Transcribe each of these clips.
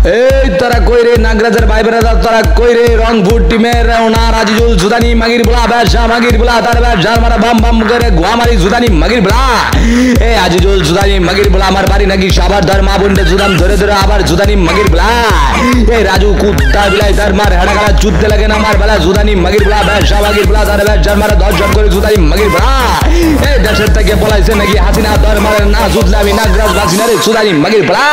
এই তোরা কই রে নাগরাজের ভাই বেরাদার তোরা কই রে রংপুর টিমের ওনার আজিজুল জুদানি মাগির বলা ব্যবসা মাগির বলা তার ব্যবসার মারা বাম বাম করে গোয়ামারি জুদানি মাগির বলা এই আজিজুল জুদানি মাগির বলা আমার বাড়ি নাকি সাবার ধর মা বন্ডে জুদাম ধরে ধরে আবার জুদানি মাগির বলা এই রাজু কুত্তা বিলাই তার মার হেডাগালা চুদতে লাগে না আমার বেলা জুদানি মাগির বলা ব্যবসা মাগির বলা তার ব্যবসার মারা 10 জন করে জুদানি মাগির বলা এই দেশের থেকে বলাইছে নাকি হাসিনা ধর মারে না জুদলামি নাগরাজ বাসিনা রে জুদানি মাগির বলা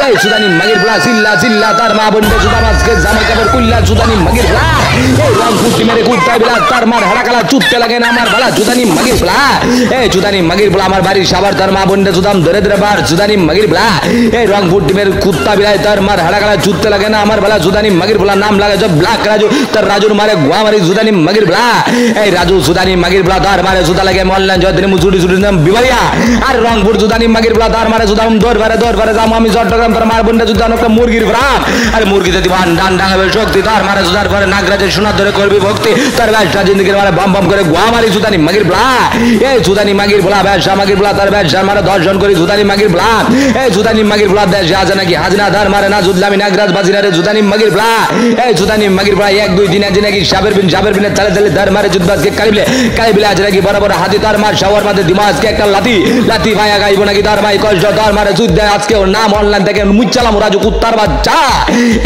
এই জুদানি মাগির বলা চিল্লা চিল্লা তার মা বন্ডে জুদাম আজকে জামা কাপড় কুল্লা জুদানি মাগির বলা এই রংপুর টিমের কুত্তা বিলা তার মার হেডাগালা চুদতে লাগে না আমার বেলা জুদানি মাগির বলা এই জুদানি মাগির বলা আমার বাড়ি সাবার তার মা বন্ডে জুদাম ধরে ধরে বার জুদানি মাগির বলা এই রংপুর টিমের কুত্তা বিলাই তার মার হেডাগালা চুদতে লাগে না আমার বেলা জুদানি মাগির বলা নাম লাগে যে ব্ল্যাক রাজু তার রাজুর মারে গোয়ামারি জুদানি মাগির বলা এই রাজু জুদানি মাগির বলা তার মারে জুদা লাগে মল্লান জয়দিন মুচুড়ি চুড়ি নাম বিবারিয়া আর রংপুর জুদানি মাগির বলা তার মারে জুদাম দৌড় ভারে যাম আমি চট্টগ্রাম তার মার বন্ডে জুদান একটা মুরগির ফার্ম আর মুরগিতে দিবান ডান ডাঙাবে শক্তি তার মারে জুদার পরে নাগরাজের সোনা ধরে করবি ভক্তি তার ব্যবসা জিন্দগির মারে বাম বাম করে গোয়ামারি জুদানি মাগির বলা এই জুদানি মাগির বলা ব্যবসা মাগির বলা তার ব্যবসা মারে 10 জন করে জুদানি মাগির বলা এই জুদানি মাগির বলা দেশে আছে নাকি হাজনা ধার মারে না জুদলামি নাগরাজ বাজিনারে জুদানি মাগির বলা এই জুদানি মাগির বলা এক দুই দিন আছে নাকি সাবের বিন তালে তালে ধার মারে জুদবাজকে কালিবলে আছে নাকি বড় বড় হাতি তার মার শাওয়ার মাঝে দিমাজকে একটা লাতি ভাইয়া গাইব নাকি তার মাই কষ্ট তার মারে যুদ্ধ আজকে ওর নাম অনলাইন থেকে মুচ্চালাম রাজু কুত্তার বাচ্চা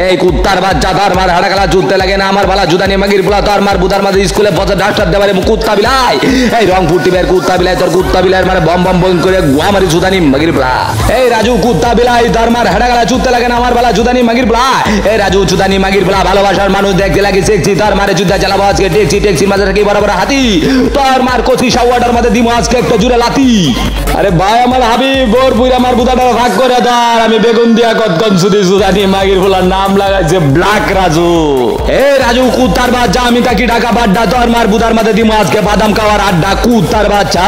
এই কুত্তার বাচ্চা তার মার হাড়াকালা যুদ্ধে লাগে না আমার বালা জুদানি মাগির বলা তার মার বুদার মাঝে স্কুলে বসে ডাক্তার দেবারে কুত্তা বিলাই এই রংপুর টিমের কুত্তা বিলাই তোর কুত্তা বিলাইয়ের মারে বম বম বম করে গোয়ামারি জুদানি মাগির বলা এই রাজু কুত্তা বিলাই তার মার হাড়াকালা যুদ্ধে লাগে না আমার বালা জুদানি মাগির বলা এই রাজু জুদানি মাগির বলা ভালোবাসার মানুষ দেখতে লাগে সেক্সি তার মারে যুদ্ধ চালাবো আজকে ট্যাক্সির মাঝে নাকি বড় বড় হাতি তোর মার কচি শাওয়াটার মাঝে দিমো আজকে একটা জুড়ে লাতি আরে ভাই আমার হাবিব বোর বুই আমার বুদাটা ভাগ করে দার আমি বেগুন দিয়া কতক্ষণ সুদি জুদানি মাগির বলার নাম লাগাইছে ব্ল্যাক রাজু এ রাজু কুত্তার বাচ্চা আমি তাকি ঢাকা বাড্ডা তোর মার বুদার মাঝে দিমো আজকে বাদাম খাওয়ার আড্ডা কুত্তার বাচ্চা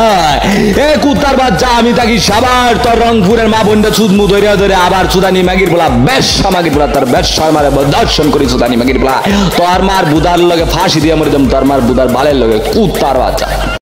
এ কুত্তার বাচ্চা আমি তাকি সাবার তোর রংপুরের মা বন্ডে সুদমু ধরে ধরে আবার সুদানি মাগির বলা বেশ মাগির বলা তার বেশ মারে দর্শন করি সুদানি মাগির বলা তোর মার বুদার লগে ফাঁসি দিয়ে মরে তোর মার বুদার বালের লগে কুত্তার বাচ্চা।